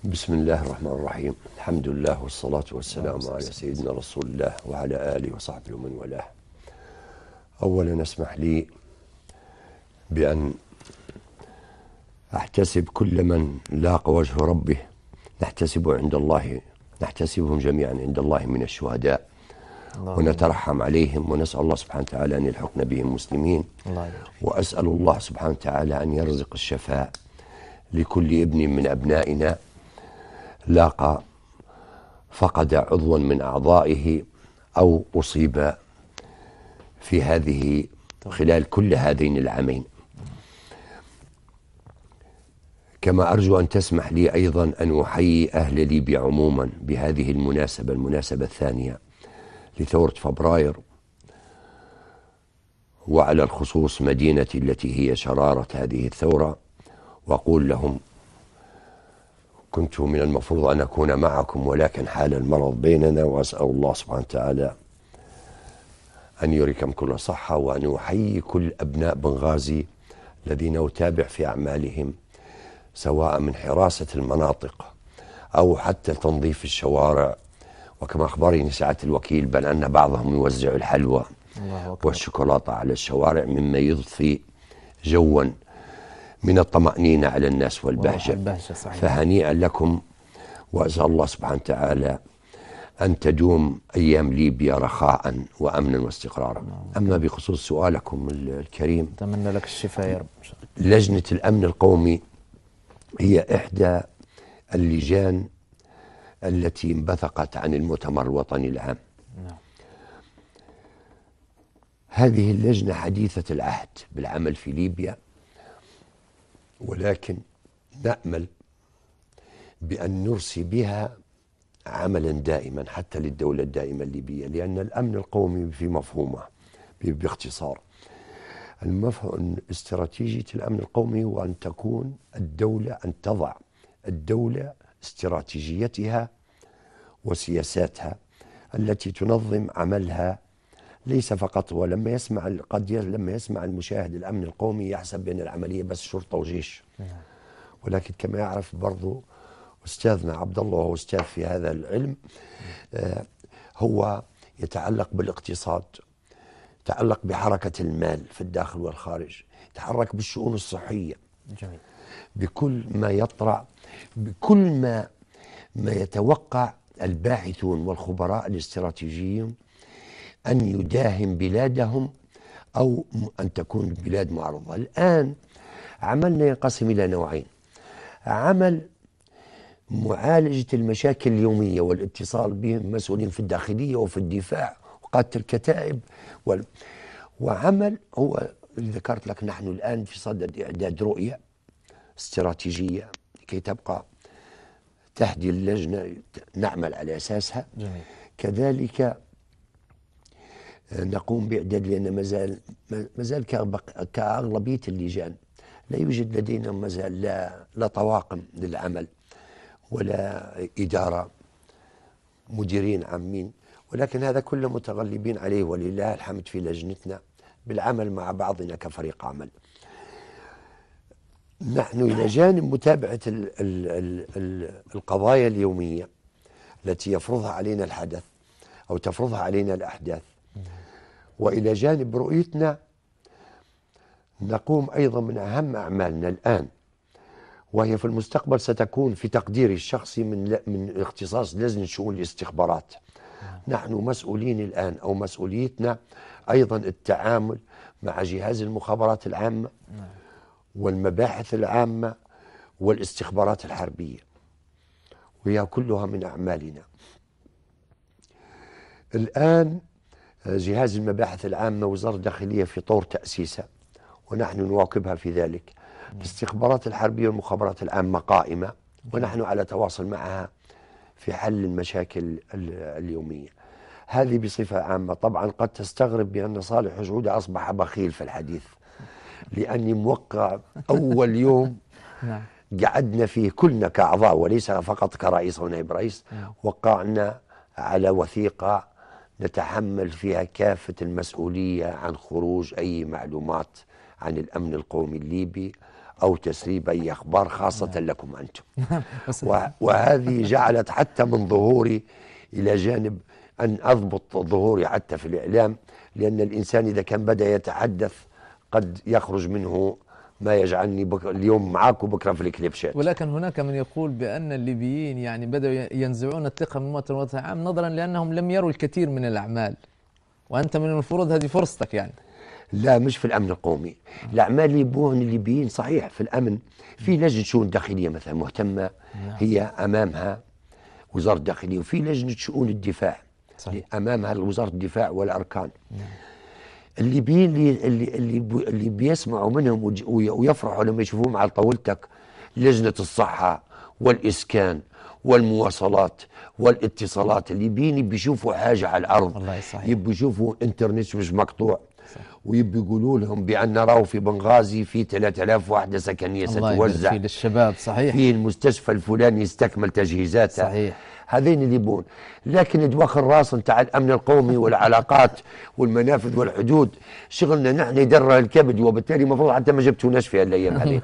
بسم الله الرحمن الرحيم. الحمد لله والصلاة والسلام على سيدنا رسول الله وعلى آله وصحبه ومن والاه. أولا اسمح لي بأن أحتسب كل من لاق وجه ربه، نحتسبه عند الله، نحتسبهم جميعا عند الله من الشهداء، ونترحم عليهم ونسأل الله سبحانه وتعالى أن يلحقنا بهم مسلمين. وأسأل الله سبحانه وتعالى أن يرزق الشفاء لكل ابن من أبنائنا لاقى فقد عضوا من أعضائه أو أصيب في هذه خلال كل هذين العامين. كما أرجو أن تسمح لي أيضا أن أحيي أهل ليبيا عموما بهذه المناسبة الثانية لثورة فبراير، وعلى الخصوص مدينتي التي هي شرارة هذه الثورة، وأقول لهم: كنت من المفروض أن أكون معكم، ولكن حال المرض بيننا، وأسأل الله سبحانه وتعالى أن يريكم كل صحة، وأن يحيي كل أبناء بنغازي الذين أتابع في أعمالهم، سواء من حراسة المناطق أو حتى تنظيف الشوارع. وكما أخبرني سعادة الوكيل بل أن بعضهم يوزع الحلوى والشوكولاتة على الشوارع، مما يضفي جوا من الطمأنينة على الناس والبهجة. فهنيئا لكم، وأسأل الله سبحانه وتعالى أن تدوم أيام ليبيا رخاء وأمنا واستقرارا. أما بخصوص سؤالكم الكريم، أتمنى لك الشفاء يا رب. لجنة الأمن القومي هي إحدى اللجان التي انبثقت عن المؤتمر الوطني العام. هذه اللجنة حديثة العهد بالعمل في ليبيا، ولكن نأمل بأن نرسي بها عملا دائما حتى للدولة الدائمة الليبية، لأن الأمن القومي في مفهومه باختصار، المفهوم استراتيجية الأمن القومي هو أن تكون الدولة، أن تضع الدولة استراتيجيتها وسياساتها التي تنظم عملها. ليس فقط ولما يسمع لما يسمع المشاهد الأمن القومي يحسب بأن العملية بس شرطة وجيش، ولكن كما يعرف برضو أستاذنا عبد الله، وهو أستاذ في هذا العلم، هو يتعلق بالاقتصاد، يتعلق بحركة المال في الداخل والخارج، يتحرك بالشؤون الصحية. جميل. بكل ما يطرأ، بكل ما يتوقع الباحثون والخبراء الاستراتيجيون أن يداهم بلادهم أو أن تكون بلاد معرضة. الآن عملنا ينقسم إلى نوعين: عمل معالجة المشاكل اليومية والاتصال بهم مسؤولين في الداخلية وفي الدفاع وقادة الكتائب، وعمل هو اللي ذكرت لك. نحن الآن في صدد إعداد رؤية استراتيجية لكي تبقى تهدي اللجنة نعمل على أساسها. جميل. كذلك نقوم بإعداد، لأن مازال كأغلبية اللجان لا يوجد لدينا مازال لا طواقم للعمل ولا إدارة مديرين عامين، ولكن هذا كله متغلبين عليه ولله الحمد في لجنتنا بالعمل مع بعضنا كفريق عمل. نحن إلى جانب متابعة القضايا اليومية التي يفرضها علينا الحدث أو تفرضها علينا الأحداث، وإلى جانب رؤيتنا، نقوم أيضا من أهم أعمالنا الآن، وهي في المستقبل ستكون في تقديري الشخصي من اختصاص لجنة شؤون الاستخبارات. نحن مسؤولين الآن، أو مسؤوليتنا أيضا التعامل مع جهاز المخابرات العامة والمباحث العامة والاستخبارات الحربية، وهي كلها من أعمالنا. الآن جهاز المباحث العامة وزارة الداخلية في طور تأسيسها، ونحن نواكبها في ذلك. الاستخبارات الحربية والمخابرات العامة قائمة، ونحن على تواصل معها في حل المشاكل اليومية. هذه بصفة عامة. طبعا قد تستغرب بأن صالح جودة أصبح بخيل في الحديث، لأني موقع أول يوم قعدنا فيه كلنا كأعضاء وليس فقط كرئيس ونائب رئيس، وقعنا على وثيقة نتحمل فيها كافة المسؤولية عن خروج أي معلومات عن الأمن القومي الليبي أو تسريب أي أخبار خاصة لكم أنتم. وهذه جعلت حتى من ظهوري إلى جانب أن أضبط ظهوري حتى في الإعلام، لأن الإنسان إذا كان بدأ يتحدث قد يخرج منه ما يجعلني اليوم معك وبكرة في الكليبشات. ولكن هناك من يقول بأن الليبيين يعني بدأوا ينزعون الثقة من المواطن الوطني العام نظرا لأنهم لم يروا الكثير من الأعمال، وأنت من المفروض هذه فرصتك يعني. لا، مش في الأمن القومي. الأعمال اللي يبوهم الليبيين صحيح في الأمن، في لجنة شؤون داخلية مثلا مهتمة، هي أمامها وزارة الداخلية، وفي لجنة شؤون الدفاع صحيح. أمامها وزارة الدفاع والأركان. الليبيين اللي بيسمعوا منهم ويفرحوا لما يشوفوهم على طاولتك، لجنة الصحة والإسكان والمواصلات والاتصالات، الليبيين بيشوفوا حاجة على الأرض، يبوا يشوفوا انترنت مش مقطوع، ويبوا يقولوا لهم بأن راهو في بنغازي في 3000 وحدة سكنية ستوزع للشباب صحيح، في المستشفى الفلاني يستكمل تجهيزاته صحيح. هذين اللي يبون. لكن دوخ الراس نتاع الامن القومي والعلاقات والمنافذ والحدود شغلنا نحن يدرى الكبد، وبالتالي المفروض حتى ما جبتوناش في هالايام هذه.